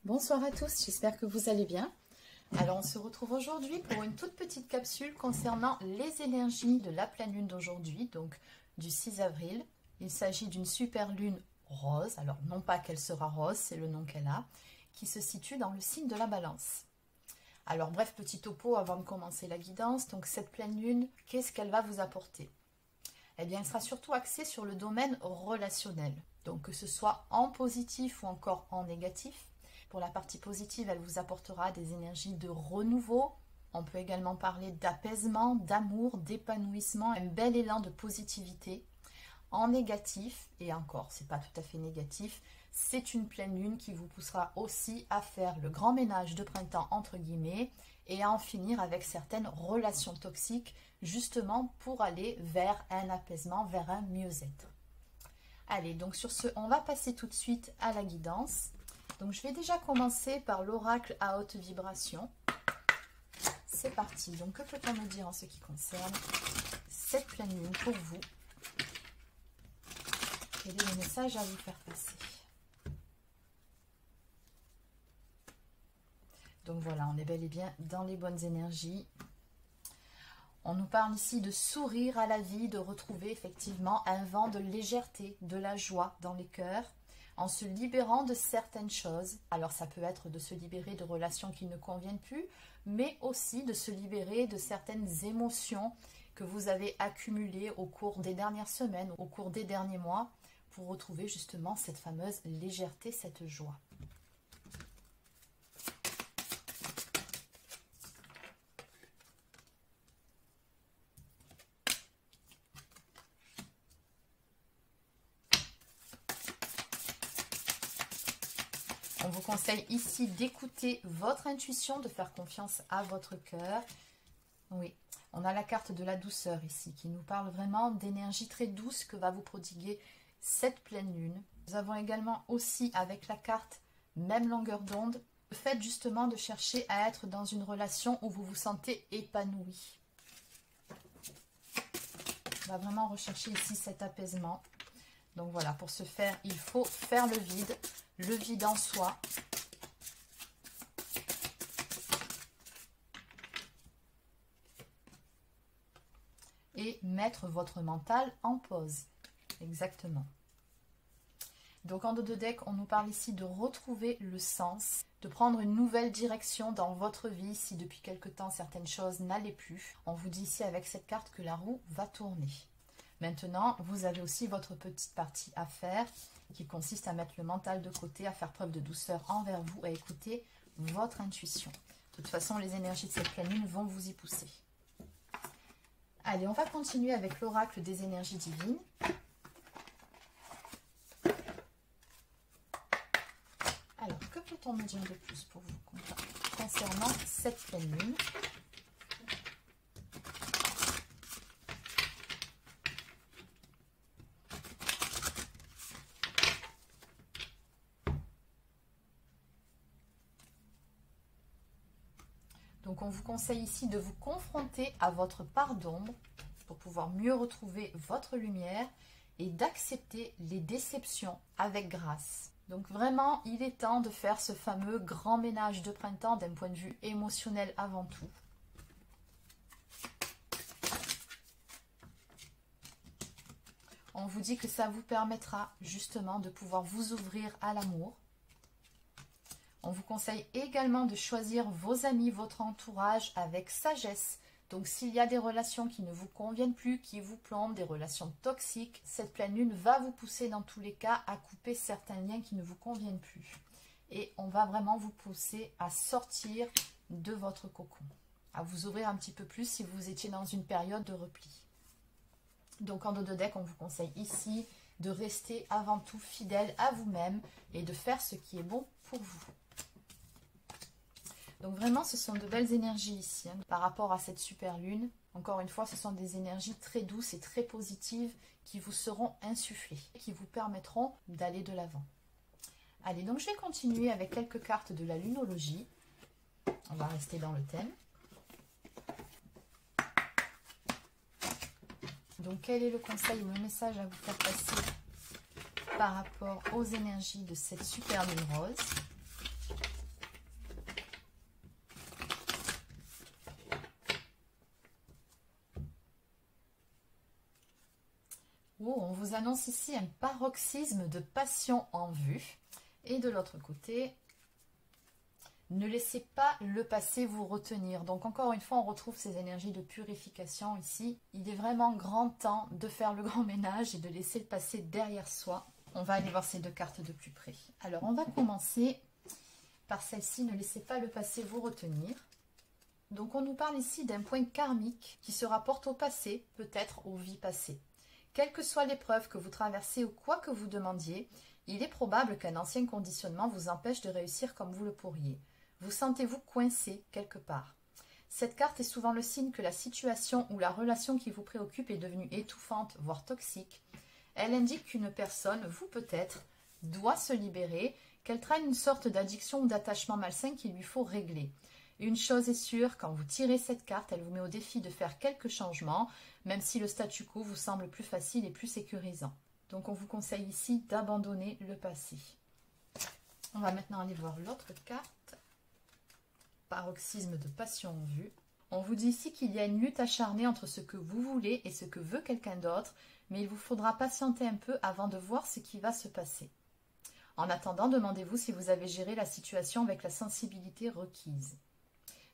Bonsoir à tous, j'espère que vous allez bien. Alors on se retrouve aujourd'hui pour une toute petite capsule concernant les énergies de la pleine lune d'aujourd'hui, donc du 6 avril. Il s'agit d'une super lune rose, alors non pas qu'elle sera rose, c'est le nom qu'elle a, qui se situe dans le signe de la Balance. Alors bref, petit topo avant de commencer la guidance. Donc cette pleine lune, qu'est-ce qu'elle va vous apporter? Eh bien, elle sera surtout axée sur le domaine relationnel. Donc que ce soit en positif ou encore en négatif. Pour la partie positive, elle vous apportera des énergies de renouveau. On peut également parler d'apaisement, d'amour, d'épanouissement, un bel élan de positivité. En négatif, et encore, c'est pas tout à fait négatif, c'est une pleine lune qui vous poussera aussi à faire le grand ménage de printemps entre guillemets et à en finir avec certaines relations toxiques, justement pour aller vers un apaisement, vers un mieux-être. Allez, donc sur ce, on va passer tout de suite à la guidance. Donc je vais déjà commencer par l'oracle à haute vibration. C'est parti. Donc que peut-on me dire en ce qui concerne cette pleine lune pour vous? Quel est le message à vous faire passer? Donc voilà, on est bel et bien dans les bonnes énergies. On nous parle ici de sourire à la vie, de retrouver effectivement un vent de légèreté, de la joie dans les cœurs, en se libérant de certaines choses. Alors ça peut être de se libérer de relations qui ne conviennent plus, mais aussi de se libérer de certaines émotions que vous avez accumulées au cours des dernières semaines, au cours des derniers mois, pour retrouver justement cette fameuse légèreté, cette joie. On vous conseille ici d'écouter votre intuition, de faire confiance à votre cœur. Oui, on a la carte de la douceur ici, qui nous parle vraiment d'énergie très douce que va vous prodiguer cette pleine lune. Nous avons également aussi avec la carte même longueur d'onde, le fait justement de chercher à être dans une relation où vous vous sentez épanoui. On va vraiment rechercher ici cet apaisement. Donc voilà, pour ce faire, il faut faire le vide en soi. Et mettre votre mental en pause. Exactement. Donc en dos de deck, on nous parle ici de retrouver le sens, de prendre une nouvelle direction dans votre vie si depuis quelque temps certaines choses n'allaient plus. On vous dit ici avec cette carte que la roue va tourner. Maintenant, vous avez aussi votre petite partie à faire qui consiste à mettre le mental de côté, à faire preuve de douceur envers vous, à écouter votre intuition. De toute façon, les énergies de cette pleine lune vont vous y pousser. Allez, on va continuer avec l'oracle des énergies divines. Alors, que peut-on me dire de plus pour vous concernant cette pleine lune ? Donc on vous conseille ici de vous confronter à votre part d'ombre pour pouvoir mieux retrouver votre lumière et d'accepter les déceptions avec grâce. Donc vraiment, il est temps de faire ce fameux grand ménage de printemps d'un point de vue émotionnel avant tout. On vous dit que ça vous permettra justement de pouvoir vous ouvrir à l'amour. On vous conseille également de choisir vos amis, votre entourage avec sagesse. Donc s'il y a des relations qui ne vous conviennent plus, qui vous plombent, des relations toxiques, cette pleine lune va vous pousser dans tous les cas à couper certains liens qui ne vous conviennent plus. Et on va vraiment vous pousser à sortir de votre cocon, à vous ouvrir un petit peu plus si vous étiez dans une période de repli. Donc en dos de deck, on vous conseille ici de rester avant tout fidèle à vous-même et de faire ce qui est bon pour vous. Donc vraiment, ce sont de belles énergies ici, hein, par rapport à cette super lune. Encore une fois, ce sont des énergies très douces et très positives qui vous seront insufflées, qui vous permettront d'aller de l'avant. Allez, donc je vais continuer avec quelques cartes de la lunologie. On va rester dans le thème. Donc quel est le conseil ou le message à vous faire passer par rapport aux énergies de cette super lune rose ? Oh, on vous annonce ici un paroxysme de passion en vue. Et de l'autre côté, ne laissez pas le passé vous retenir. Donc encore une fois, on retrouve ces énergies de purification ici. Il est vraiment grand temps de faire le grand ménage et de laisser le passé derrière soi. On va aller voir ces deux cartes de plus près. Alors, on va commencer par celle-ci. Ne laissez pas le passé vous retenir. Donc, on nous parle ici d'un point karmique qui se rapporte au passé, peut-être aux vies passées. Quelle que soit l'épreuve que vous traversez ou quoi que vous demandiez, il est probable qu'un ancien conditionnement vous empêche de réussir comme vous le pourriez. Vous sentez-vous coincé quelque part. Cette carte est souvent le signe que la situation ou la relation qui vous préoccupe est devenue étouffante, voire toxique. Elle indique qu'une personne, vous peut-être, doit se libérer, qu'elle traîne une sorte d'addiction ou d'attachement malsain qu'il lui faut régler. Une chose est sûre, quand vous tirez cette carte, elle vous met au défi de faire quelques changements, même si le statu quo vous semble plus facile et plus sécurisant. Donc on vous conseille ici d'abandonner le passé. On va maintenant aller voir l'autre carte. Paroxysme de passion en vue. On vous dit ici qu'il y a une lutte acharnée entre ce que vous voulez et ce que veut quelqu'un d'autre, mais il vous faudra patienter un peu avant de voir ce qui va se passer. En attendant, demandez-vous si vous avez géré la situation avec la sensibilité requise.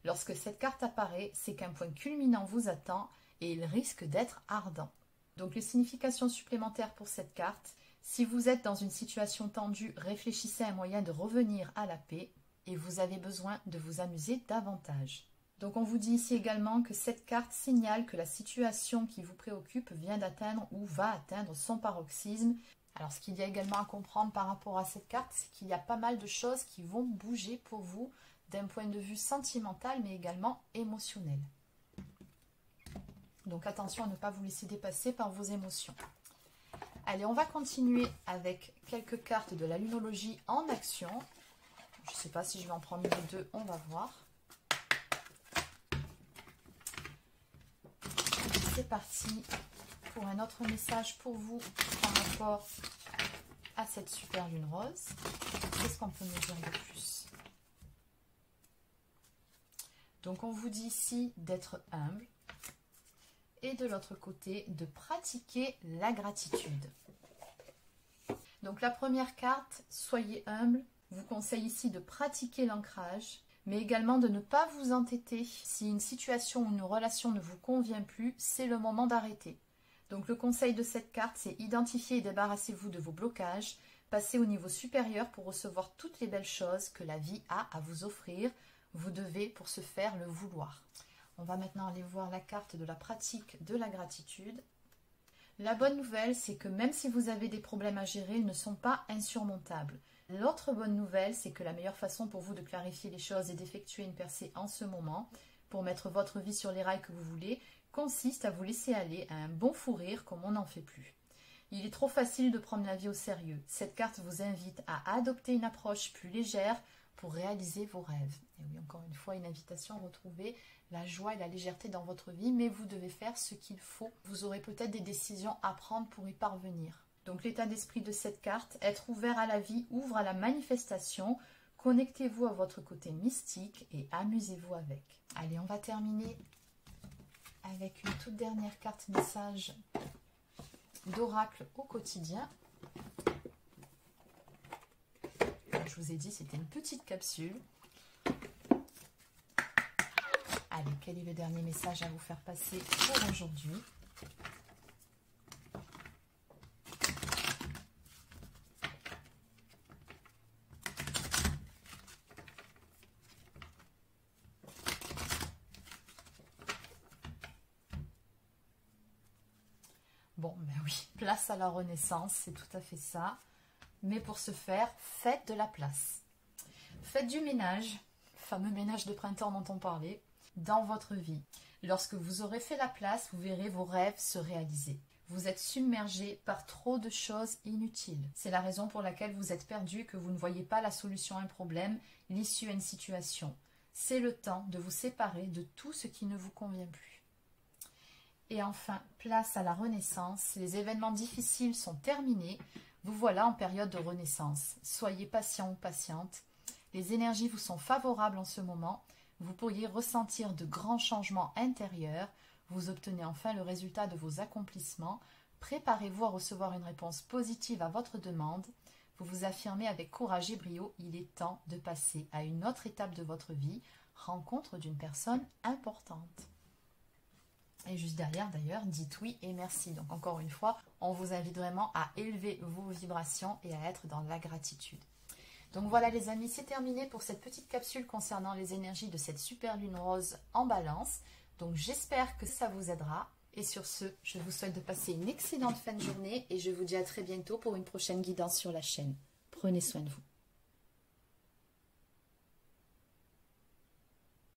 Lorsque cette carte apparaît, c'est qu'un point culminant vous attend et il risque d'être ardent. Donc les significations supplémentaires pour cette carte: si vous êtes dans une situation tendue, réfléchissez à un moyen de revenir à la paix et vous avez besoin de vous amuser davantage. Donc on vous dit ici également que cette carte signale que la situation qui vous préoccupe vient d'atteindre ou va atteindre son paroxysme. Alors ce qu'il y a également à comprendre par rapport à cette carte, c'est qu'il y a pas mal de choses qui vont bouger pour vous d'un point de vue sentimental mais également émotionnel. Donc attention à ne pas vous laisser dépasser par vos émotions. Allez, on va continuer avec quelques cartes de la lunologie en action. Je ne sais pas si je vais en prendre une ou deux, on va voir. C'est parti pour un autre message pour vous par rapport à cette super lune rose. Qu'est-ce qu'on peut me dire de plus? Donc on vous dit ici d'être humble et de l'autre côté de pratiquer la gratitude. Donc la première carte, soyez humble, vous conseille ici de pratiquer l'ancrage, mais également de ne pas vous entêter. Si une situation ou une relation ne vous convient plus, c'est le moment d'arrêter. Donc le conseil de cette carte, c'est identifier et débarrassez-vous de vos blocages, passez au niveau supérieur pour recevoir toutes les belles choses que la vie a à vous offrir. Vous devez pour ce faire le vouloir. On va maintenant aller voir la carte de la pratique de la gratitude. La bonne nouvelle, c'est que même si vous avez des problèmes à gérer, ils ne sont pas insurmontables. L'autre bonne nouvelle, c'est que la meilleure façon pour vous de clarifier les choses et d'effectuer une percée en ce moment, pour mettre votre vie sur les rails que vous voulez, consiste à vous laisser aller à un bon fou rire comme on n'en fait plus. Il est trop facile de prendre la vie au sérieux. Cette carte vous invite à adopter une approche plus légère pour réaliser vos rêves. Et oui, encore une fois, une invitation à retrouver la joie et la légèreté dans votre vie, mais vous devez faire ce qu'il faut. Vous aurez peut-être des décisions à prendre pour y parvenir. Donc l'état d'esprit de cette carte, être ouvert à la vie, ouvre à la manifestation, connectez-vous à votre côté mystique et amusez-vous avec. Allez, on va terminer avec une toute dernière carte message d'oracle au quotidien. Comme je vous ai dit, c'était une petite capsule. Allez, quel est le dernier message à vous faire passer pour aujourd'hui? Bon, ben oui, place à la renaissance, c'est tout à fait ça. Mais pour ce faire, faites de la place. Faites du ménage, fameux ménage de printemps dont on parlait, dans votre vie. Lorsque vous aurez fait la place, vous verrez vos rêves se réaliser. Vous êtes submergé par trop de choses inutiles. C'est la raison pour laquelle vous êtes perdu, que vous ne voyez pas la solution à un problème, l'issue à une situation. C'est le temps de vous séparer de tout ce qui ne vous convient plus. Et enfin, place à la renaissance. Les événements difficiles sont terminés. Vous voilà en période de renaissance. Soyez patient ou patiente. Les énergies vous sont favorables en ce moment. Vous pourriez ressentir de grands changements intérieurs. Vous obtenez enfin le résultat de vos accomplissements. Préparez-vous à recevoir une réponse positive à votre demande. Vous vous affirmez avec courage et brio, il est temps de passer à une autre étape de votre vie, rencontre d'une personne importante. Et juste derrière d'ailleurs, dites oui et merci. Donc encore une fois, on vous invite vraiment à élever vos vibrations et à être dans la gratitude. Donc voilà les amis, c'est terminé pour cette petite capsule concernant les énergies de cette super lune rose en balance. Donc j'espère que ça vous aidera. Et sur ce, je vous souhaite de passer une excellente fin de journée et je vous dis à très bientôt pour une prochaine guidance sur la chaîne. Prenez soin de vous.